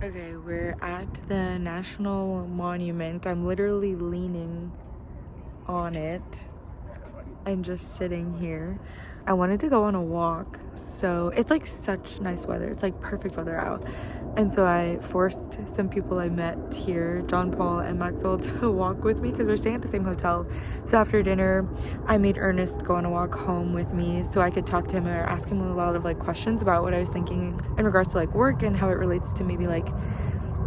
Okay, we're at the National Monument. I'm literally leaning on it and just sitting here. I wanted to go on a walk, so it's like such nice weather. It's like perfect weather out. And so I forced some people I met here, John Paul and Maxwell, to walk with me because we're staying at the same hotel. So after dinner, I made Ernest go on a walk home with me so I could talk to him or ask him a lot of like questions about what I was thinking in regards to like work and how it relates to maybe like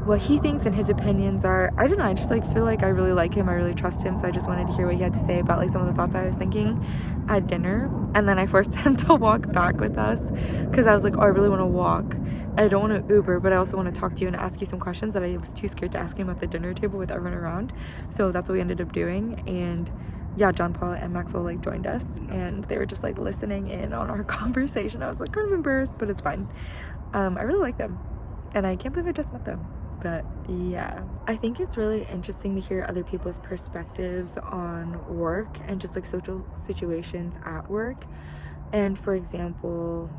what he thinks and his opinions are. I don't know, I just like feel like I really like him, I really trust him, so I just wanted to hear what he had to say about like some of the thoughts I was thinking at dinner. And then I forced him to walk back with us because I was like, oh, I really want to walk. I don't want to Uber, but I also want to talk to you and ask you some questions that I was too scared to ask him at the dinner table with everyone around. So that's what we ended up doing. And yeah, John Paul and Maxwell like joined us and they were just like listening in on our conversation. I was like kind of embarrassed, but it's fine. I really like them and I can't believe I just met them. But yeah, I think it's really interesting to hear other people's perspectives on work and just like social situations at work. And for example,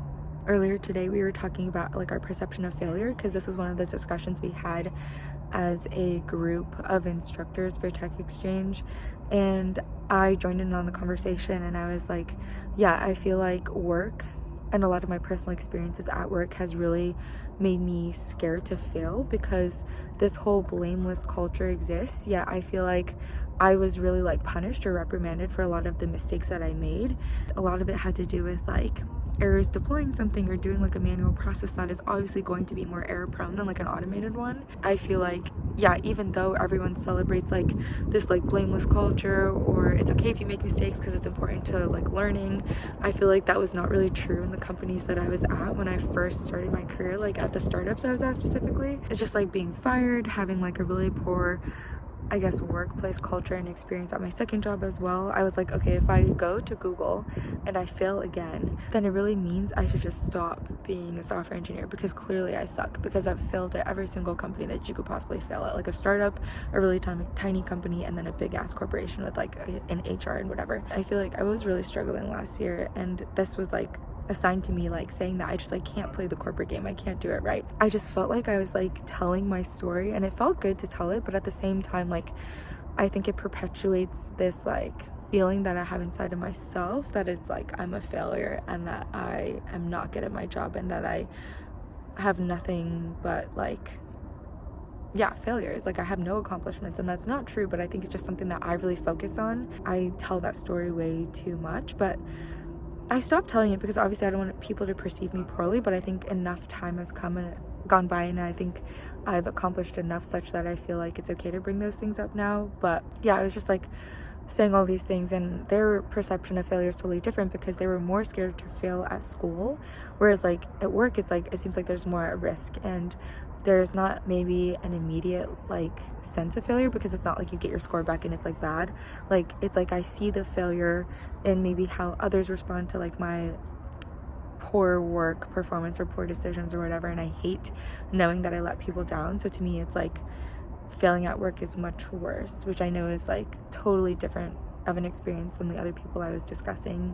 earlier today we were talking about like our perception of failure because this was one of the discussions we had as a group of instructors for Tech Exchange, and I joined in on the conversation and I was like, yeah, I feel like work and a lot of my personal experiences at work has really made me scared to fail because this whole blameless culture exists. Yeah, I feel like I was really like punished or reprimanded for a lot of the mistakes that I made. A lot of it had to do with like errors deploying something or doing like a manual process that is obviously going to be more error prone than like an automated one. I feel like, yeah, even though everyone celebrates like this like blameless culture or it's okay if you make mistakes because it's important to like learning, I feel like that was not really true in the companies that I was at when I first started my career, like at the startups I was at specifically. It's just like being fired, having like a really poor, I guess, workplace culture and experience at my second job as well. I was like, okay, if I go to Google and I fail again, then it really means I should just stop being a software engineer because clearly I suck because I've failed at every single company that you could possibly fail at, like a startup, a really tiny company, and then a big ass corporation with like an HR and whatever. I feel like I was really struggling last year and this was like assigned to me, like saying that I just like can't play the corporate game, I can't do it right. I just felt like I was like telling my story and it felt good to tell it, but at the same time, like I think it perpetuates this like feeling that I have inside of myself that it's like I'm a failure and that I am not good at my job and that I have nothing but like, yeah, failures. Like I have no accomplishments, and that's not true, but I think it's just something that I really focus on. I tell that story way too much, but I stopped telling it because obviously I don't want people to perceive me poorly, but I think enough time has come and gone by and I think I've accomplished enough such that I feel like it's okay to bring those things up now. But yeah, I was just like saying all these things and their perception of failure is totally different because they were more scared to fail at school, whereas like at work it's like it seems like there's more at risk and there's not maybe an immediate like sense of failure because it's not like you get your score back and it's like bad. Like it's like I see the failure in maybe how others respond to like my poor work performance or poor decisions or whatever, and I hate knowing that I let people down. So to me it's like failing at work is much worse, which I know is like totally different of an experience than the other people I was discussing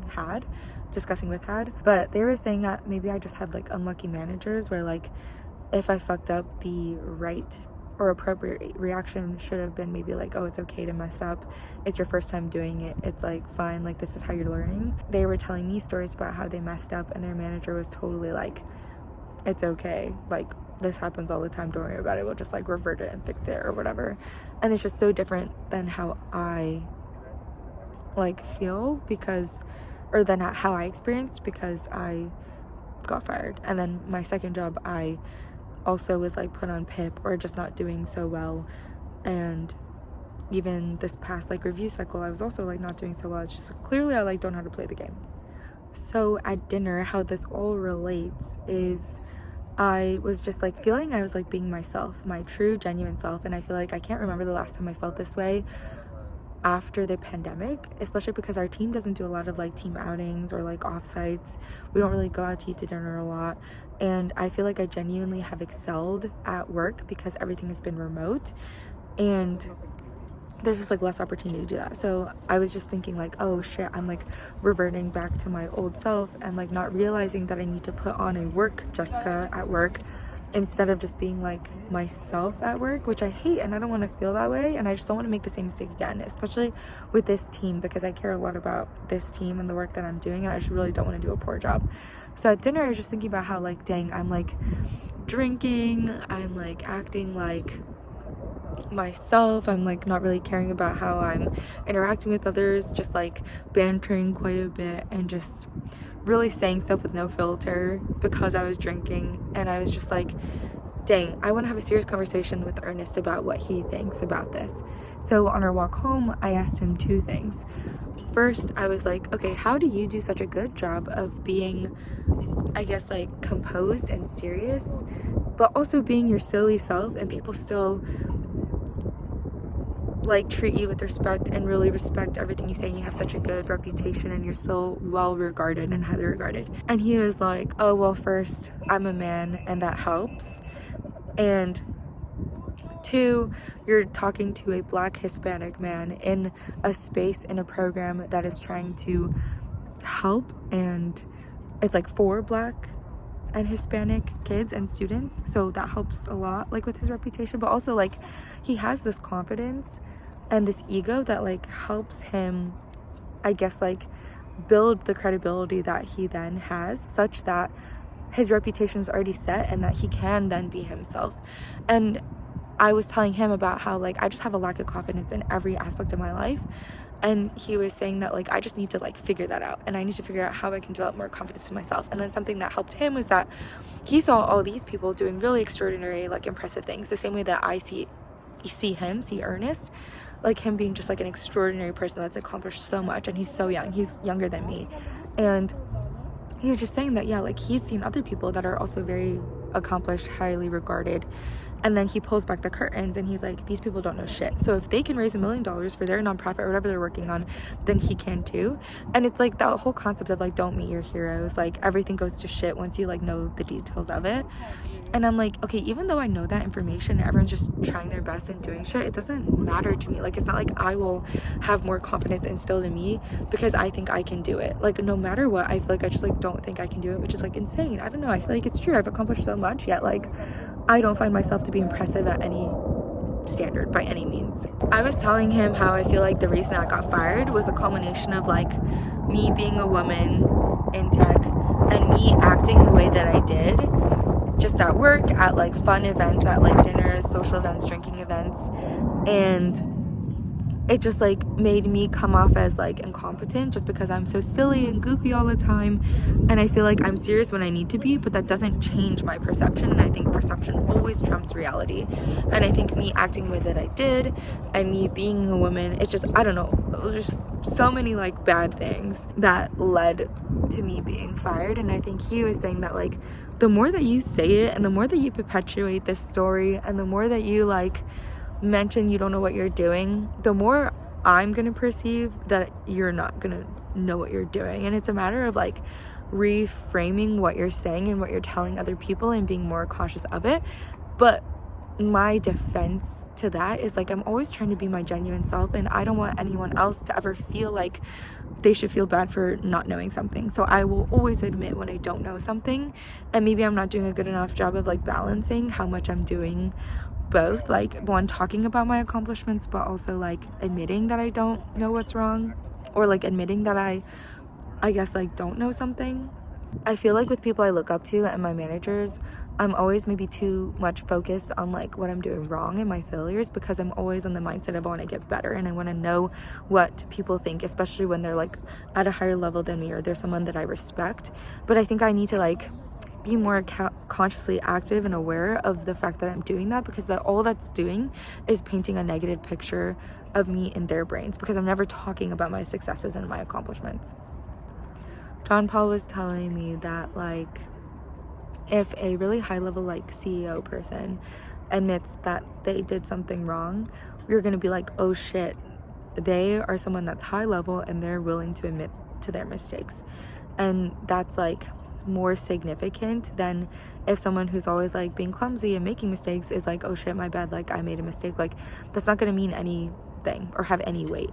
with had. But they were saying that maybe I just had like unlucky managers where like if I fucked up, the right or appropriate reaction should have been maybe like, oh, it's okay to mess up. It's your first time doing it. It's like, fine, like this is how you're learning. They were telling me stories about how they messed up and their manager was totally like, it's okay. Like this happens all the time. Don't worry about it. We'll just like revert it and fix it or whatever. And it's just so different than how I like feel or than how I experienced because I got fired. And then my second job, I also was like put on PIP or just not doing so well, and even this past like review cycle I was also like not doing so well. It's just clearly I like don't know how to play the game. So at dinner, how this all relates is I was just like feeling I was like being myself, my true genuine self, and I feel like I can't remember the last time I felt this way after the pandemic, especially because our team doesn't do a lot of like team outings or like offsites. We don't really go out to eat to dinner a lot, and I feel like I genuinely have excelled at work because everything has been remote and there's just like less opportunity to do that. So I was just thinking like, oh shit, I'm like reverting back to my old self and like not realizing that I need to put on a work Jessica at work instead of just being like myself at work, which I hate and I don't want to feel that way, and I just don't want to make the same mistake again, especially with this team, because I care a lot about this team and the work that I'm doing, and I just really don't want to do a poor job. So at dinner I was just thinking about how like, dang, I'm like drinking, I'm like acting like myself, I'm like not really caring about how I'm interacting with others, just like bantering quite a bit and just really saying stuff with no filter because I was drinking. And I was just like, dang, I want to have a serious conversation with Ernest about what he thinks about this. So on our walk home, I asked him two things. First, I was like, okay, how do you do such a good job of being, I guess, like composed and serious, but also being your silly self, and people still like treat you with respect and really respect everything you say, and you have such a good reputation and you're so well regarded and highly regarded? And he was like, oh, well, first, I'm a man and that helps, and two, you're talking to a Black Hispanic man in a space, in a program that is trying to help, and it's like for Black and Hispanic kids and students, so that helps a lot, like with his reputation. But also like he has this confidence and this ego that like helps him, I guess, like build the credibility that he then has, such that his reputation is already set and that he can then be himself. And I was telling him about how like I just have a lack of confidence in every aspect of my life, and he was saying that like I just need to like figure that out, and I need to figure out how I can develop more confidence in myself. And then something that helped him was that he saw all these people doing really extraordinary, like impressive things, the same way that I see Ernest, like him being just like an extraordinary person that's accomplished so much, and he's so young, he's younger than me. And he was just saying that, yeah, like he's seen other people that are also very accomplished, highly regarded, and then he pulls back the curtains and he's like, these people don't know shit. So if they can raise $1 million for their nonprofit or whatever they're working on, then he can too. And it's like that whole concept of like, don't meet your heroes, like everything goes to shit once you like know the details of it. And I'm like, okay, even though I know that information and everyone's just trying their best and doing shit, it doesn't matter to me. Like, it's not like I will have more confidence instilled in me because I think I can do it. Like, no matter what, I feel like I just like don't think I can do it, which is like insane. I don't know, I feel like it's true. I've accomplished so much, yet like I don't find myself to be impressive at any standard by any means. I was telling him how I feel like the reason I got fired was a culmination of like me being a woman in tech and me acting the way that I did just at work, at like fun events, at like dinners, social events, drinking events, and it just like made me come off as like incompetent just because I'm so silly and goofy all the time, and I feel like I'm serious when I need to be, but that doesn't change my perception. And I think perception always trumps reality, and I think me acting the way that I did and me being a woman, it's just, I don't know, there's so many like bad things that led to me being fired. And I think he was saying that like the more that you say it and the more that you perpetuate this story and the more that you like mention you don't know what you're doing, the more I'm gonna perceive that you're not gonna know what you're doing. And it's a matter of like reframing what you're saying and what you're telling other people and being more cautious of it. But my defense to that is like I'm always trying to be my genuine self, and I don't want anyone else to ever feel like they should feel bad for not knowing something. So I will always admit when I don't know something, and maybe I'm not doing a good enough job of like balancing how much I'm doing both, like one, talking about my accomplishments, but also like admitting that I don't know what's wrong, or like admitting that I guess like don't know something. I feel like with people I look up to and my managers, I'm always maybe too much focused on like what I'm doing wrong and my failures, because I'm always on the mindset of I want to get better and I want to know what people think, especially when they're like at a higher level than me or they're someone that I respect. But I think I need to like be more consciously active and aware of the fact that I'm doing that, because all that's doing is painting a negative picture of me in their brains, because I'm never talking about my successes and my accomplishments. John Paul was telling me that like if a really high level like CEO person admits that they did something wrong, you're gonna be like, oh shit, they are someone that's high level and they're willing to admit to their mistakes. And that's like more significant than if someone who's always like being clumsy and making mistakes is like, oh shit, my bad, like I made a mistake. Like that's not gonna mean anything or have any weight.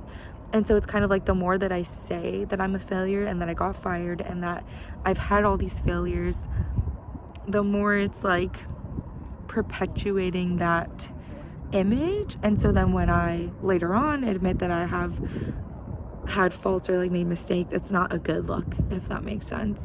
And so it's kind of like the more that I say that I'm a failure and that I got fired and that I've had all these failures, the more it's like perpetuating that image. And so then when I later on admit that I have had faults or like made mistakes, it's not a good look, if that makes sense.